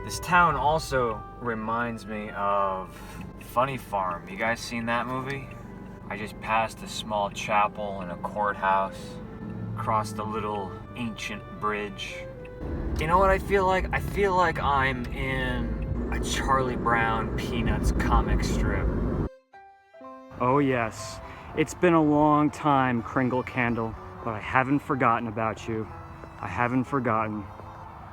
This town also reminds me of Funny Farm. You guys seen that movie? I just passed a small chapel and a courthouse, crossed a little ancient bridge. You know what I feel like? I feel like I'm in a Charlie Brown Peanuts comic strip. Oh yes, it's been a long time, Kringle Candle, but I haven't forgotten about you. I haven't forgotten.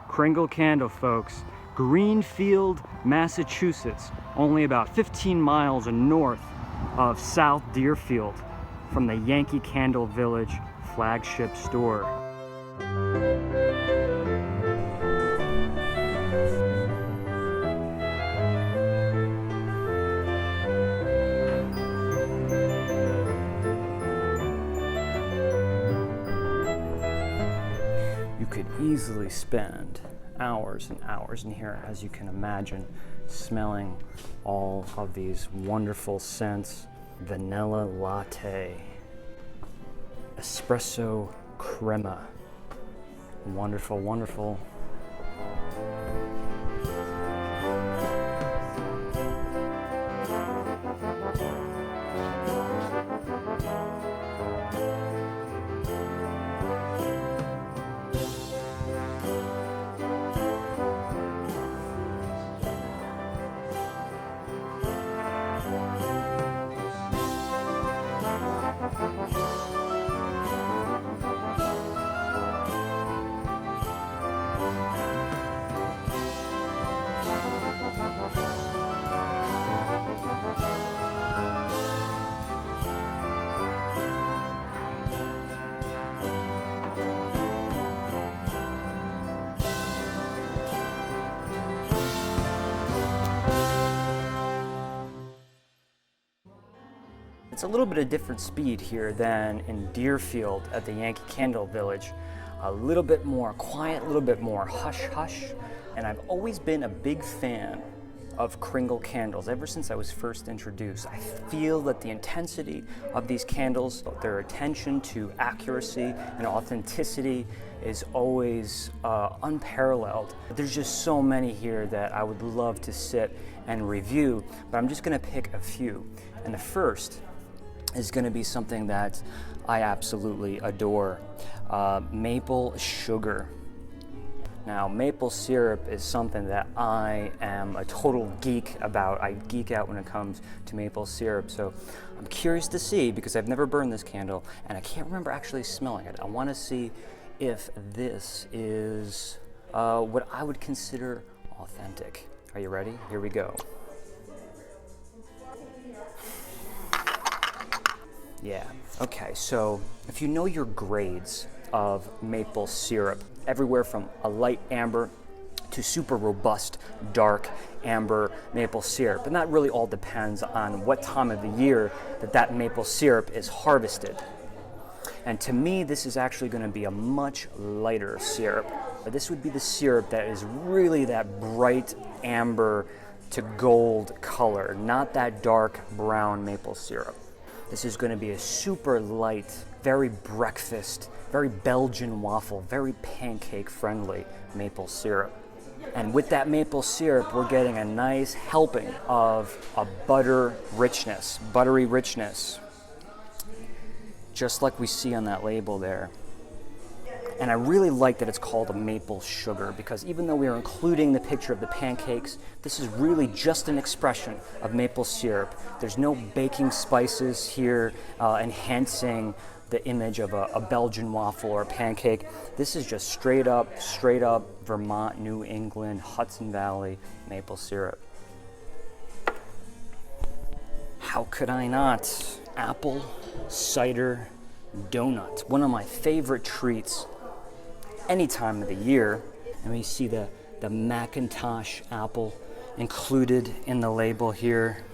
Kringle Candle, folks. Greenfield, Massachusetts, only about 15 miles north of South Deerfield from the Yankee Candle Village Flagship Store. You could easily spend hours and hours in here, as you can imagine, smelling all of these wonderful scents. Vanilla latte, espresso crema, wonderful, wonderful. It's a little bit of different speed here than in Deerfield at the Yankee Candle Village. A little bit more quiet, a little bit more hush-hush. And I've always been a big fan of Kringle candles ever since I was first introduced. I feel that the intensity of these candles, their attention to accuracy and authenticity is always unparalleled. There's just so many here that I would love to sit and review, but I'm just gonna pick a few. And the first is going to be something that I absolutely adore, maple sugar. Now, maple syrup is something that I am a total geek about. I geek out when it comes to maple syrup, so I'm curious to see, because I've never burned this candle, and I can't remember actually smelling it. I want to see if this is what I would consider authentic. Are you ready? Here we go. Yeah, okay, so if you know your grades of maple syrup, everywhere from a light amber to super robust, dark amber maple syrup, and that really all depends on what time of the year that maple syrup is harvested. And to me, this is actually gonna be a much lighter syrup. This would be the syrup that is really that bright amber to gold color, not that dark brown maple syrup. This is going to be a super light, very breakfast, very Belgian waffle, very pancake friendly maple syrup. And with that maple syrup, we're getting a nice helping of a buttery richness, just like we see on that label there. And I really like that it's called a maple sugar, because even though we are including the picture of the pancakes, this is really just an expression of maple syrup. There's no baking spices here enhancing the image of a Belgian waffle or a pancake. This is just straight up Vermont, New England, Hudson Valley maple syrup. How could I not? Apple cider donut, one of my favorite treats any time of the year. And we see the Macintosh apple included in the label here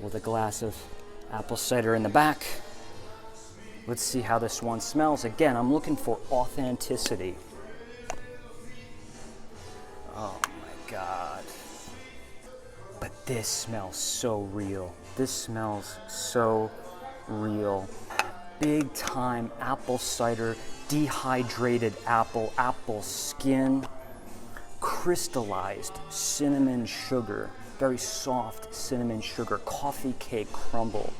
with a glass of apple cider in the back. Let's see how this one smells. Again, I'm looking for authenticity. Oh my God. But this smells so real. This smells so real. Big time apple cider, dehydrated apple skin, crystallized cinnamon sugar, very soft cinnamon sugar, coffee cake crumble,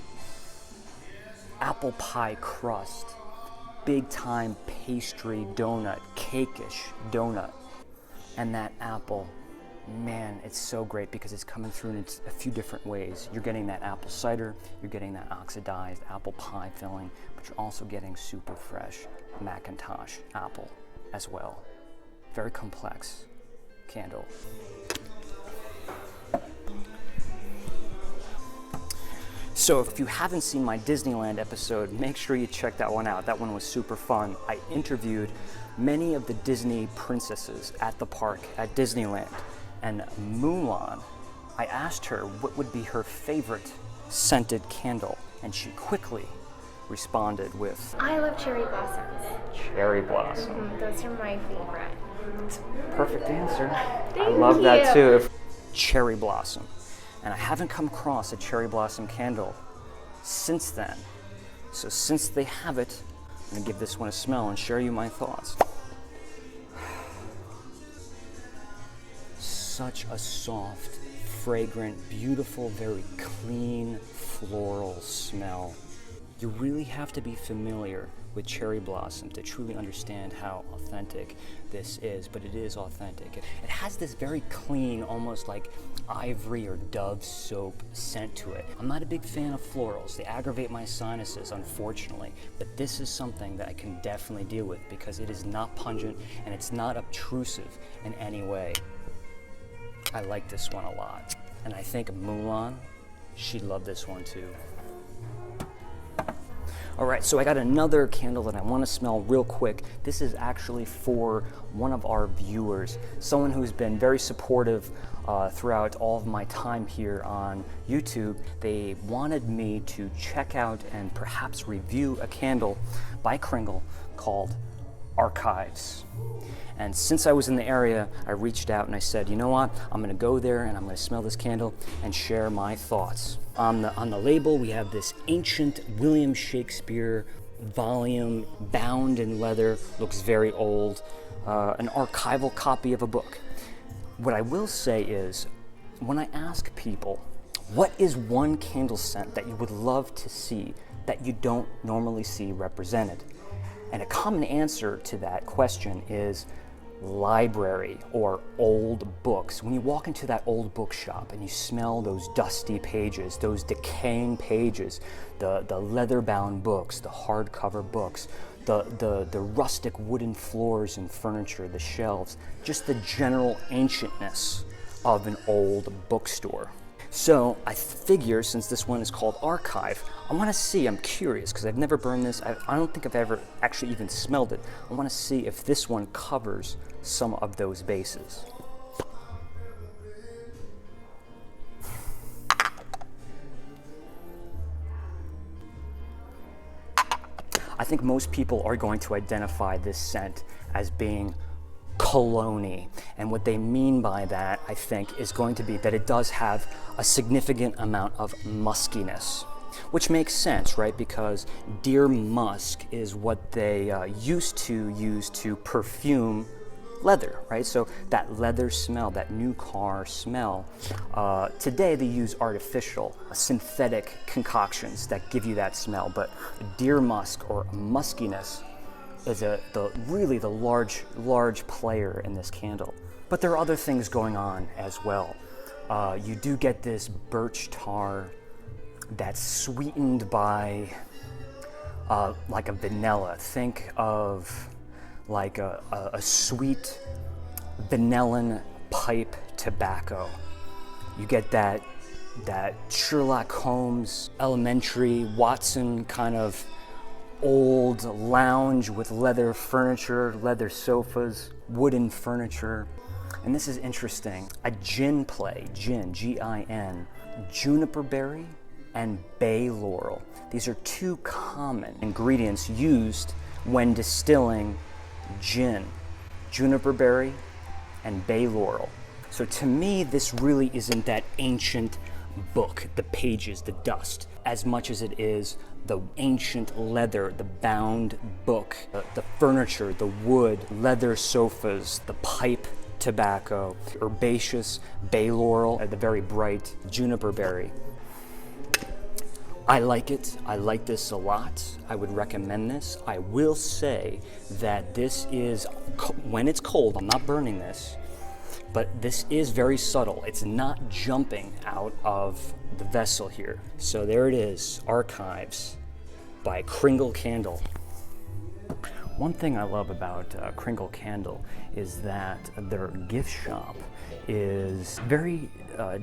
apple pie crust, big time pastry donut, cake-ish donut. And that apple, man, it's so great because it's coming through in a few different ways. You're getting that apple cider, you're getting that oxidized apple pie filling, but you're also getting super fresh Macintosh apple as well. Very complex candle. So if you haven't seen my Disneyland episode, make sure you check that one out. That one was super fun. I interviewed many of the Disney princesses at the park at Disneyland. And Mulan, I asked her what would be her favorite scented candle, and she quickly responded with, I love cherry blossoms. cherry blossom. Those are my favorite. Perfect answer. Thank I love that you. too. Cherry blossom. And I haven't come across a cherry blossom candle since then. So since they have it, I'm gonna give this one a smell and share you my thoughts. Such a soft, fragrant, beautiful, very clean, floral smell. You really have to be familiar with cherry blossom to truly understand how authentic this is, but it is authentic. It has this very clean, almost like ivory or Dove soap scent to it. I'm not a big fan of florals. They aggravate my sinuses, unfortunately, but this is something that I can definitely deal with because it is not pungent and it's not obtrusive in any way. I like this one a lot. And I think Mulan, she'd love this one too. All right, so I got another candle that I want to smell real quick. This is actually for one of our viewers, someone who's been very supportive throughout all of my time here on YouTube. They wanted me to check out and perhaps review a candle by Kringle called Archives. And since I was in the area, I reached out and I said, you know what? I'm gonna go there and I'm gonna smell this candle and share my thoughts. On the label, we have this ancient William Shakespeare volume bound in leather, looks very old, an archival copy of a book. What I will say is, when I ask people, what is one candle scent that you would love to see that you don't normally see represented? And a common answer to that question is library or old books. When you walk into that old bookshop and you smell those dusty pages, those decaying pages, the leather-bound books, the hardcover books, the rustic wooden floors and furniture, the shelves, just the general ancientness of an old bookstore. So I figure, since this one is called Archive, I want to see, I'm curious, because I've never burned this, I don't think I've ever actually even smelled it. I want to see if this one covers some of those bases. I think most people are going to identify this scent as being cologne-y, and what they mean by that, I think, is going to be that it does have a significant amount of muskiness, which makes sense, right? Because deer musk is what they used to use to perfume leather, right? So that leather smell, that new car smell, today they use artificial, synthetic concoctions that give you that smell, but deer musk or muskiness is really the large player in this candle. But there are other things going on as well. You do get this birch tar that's sweetened by like a vanilla. Think of like a sweet vanillin pipe tobacco. You get that Sherlock Holmes, Elementary, Watson kind of old lounge with leather furniture, leather sofas, wooden furniture. And this is interesting. A gin play, gin, G-I-N, juniper berry and bay laurel. These are two common ingredients used when distilling gin, juniper berry and bay laurel. So to me, this really isn't that ancient book, the pages, the dust, as much as it is the ancient leather, the bound book, the furniture, the wood, leather sofas, the pipe tobacco, herbaceous bay laurel, and the very bright juniper berry. I like it. I like this a lot. I would recommend this. I will say that this is, when it's cold, I'm not burning this, but this is very subtle. It's not jumping out of the vessel here. So there it is, Archives by Kringle Candle. One thing I love about Kringle Candle is that their gift shop is very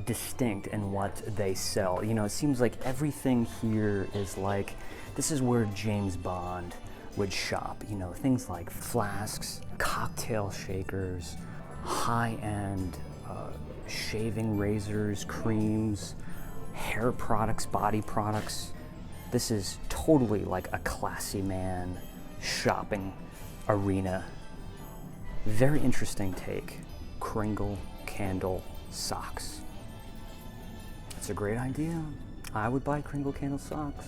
distinct in what they sell. You know, it seems like everything here is like, this is where James Bond would shop. You know, things like flasks, cocktail shakers, high-end shaving razors, creams, hair products, body products. This is totally like a classy man shopping arena. Very interesting take. Kringle Candle socks. It's a great idea. I would buy Kringle Candle socks.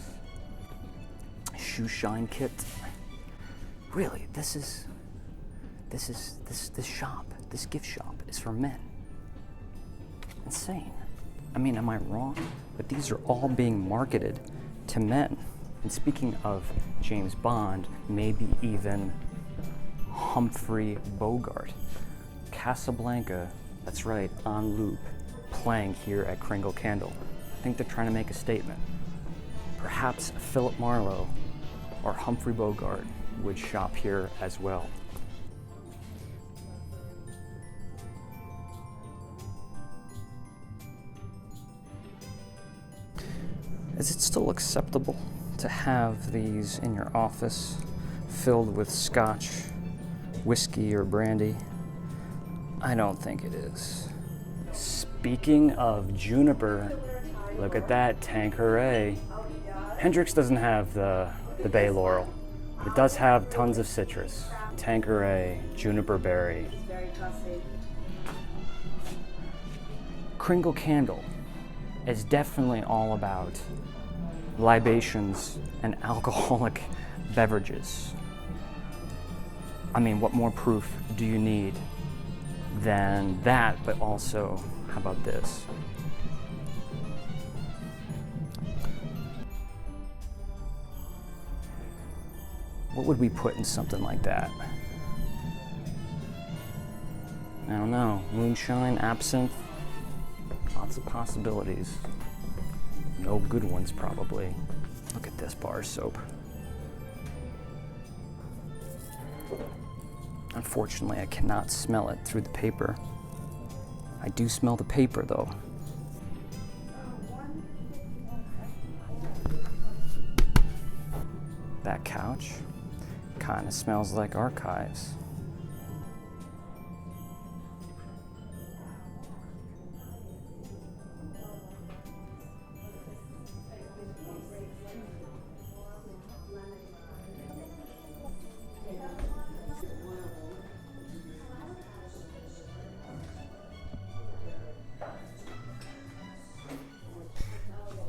Shoe shine kit. Really, this shop, this gift shop is for men. Insane. I mean, am I wrong? But these are all being marketed to men. And speaking of James Bond, maybe even Humphrey Bogart. Casablanca, that's right, on loop, playing here at Kringle Candle. I think they're trying to make a statement. Perhaps Philip Marlowe or Humphrey Bogart would shop here as well. Is it still acceptable to have these in your office filled with scotch, whiskey, or brandy? I don't think it is. Speaking of juniper, look at that, Tanqueray. Hendrix doesn't have the bay laurel, but it does have tons of citrus. Tanqueray, juniper berry. Kringle Candle is definitely all about libations and alcoholic beverages. I mean, what more proof do you need than that, but also, how about this? What would we put in something like that? I don't know, moonshine, absinthe, lots of possibilities. No good ones, probably. Look at this bar soap. Unfortunately, I cannot smell it through the paper. I do smell the paper, though. That couch kind of smells like Archives.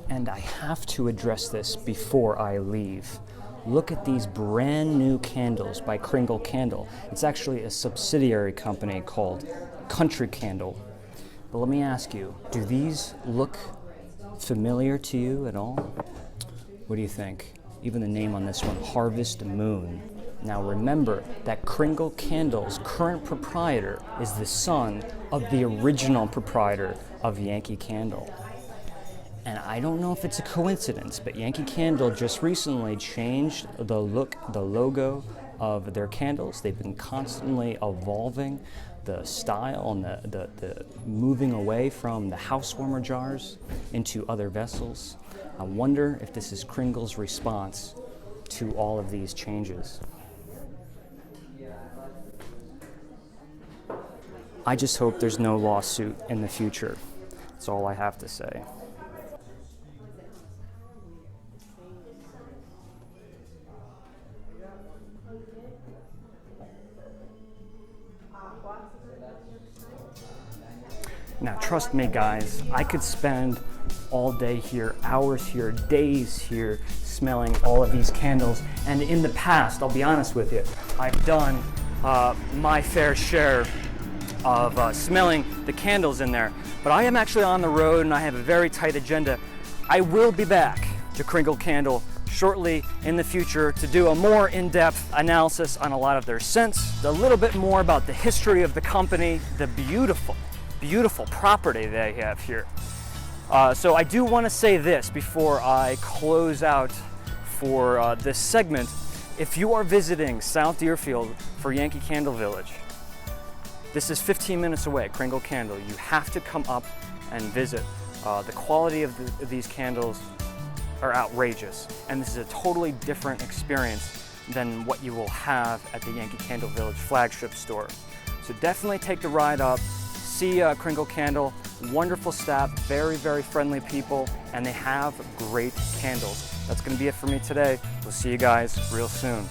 And I have to address this before I leave. Look at these brand new candles by Kringle Candle. It's actually a subsidiary company called Country Candle. But let me ask you, do these look familiar to you at all? What do you think? Even the name on this one, Harvest Moon. Now remember that Kringle Candle's current proprietor is the son of the original proprietor of Yankee Candle. And I don't know if it's a coincidence, but Yankee Candle just recently changed the look, the logo of their candles. They've been constantly evolving the style and the moving away from the house warmer jars into other vessels. I wonder if this is Kringle's response to all of these changes. I just hope there's no lawsuit in the future. That's all I have to say. Now, trust me, guys, I could spend all day here, hours here, days here, smelling all of these candles. And in the past, I'll be honest with you, I've done my fair share of smelling the candles in there. But I am actually on the road and I have a very tight agenda. I will be back to Kringle Candle shortly in the future to do a more in-depth analysis on a lot of their scents, a little bit more about the history of the company, the beautiful, beautiful property they have here. So I do want to say this before I close out for this segment. If you are visiting South Deerfield for Yankee Candle Village, this is 15 minutes away, Kringle Candle. You have to come up and visit. The quality of these candles are outrageous, and this is a totally different experience than what you will have at the Yankee Candle Village flagship store. So definitely take the ride up, see Kringle Candle, wonderful staff, very, very friendly people, and they have great candles. That's going to be it for me today. We'll see you guys real soon.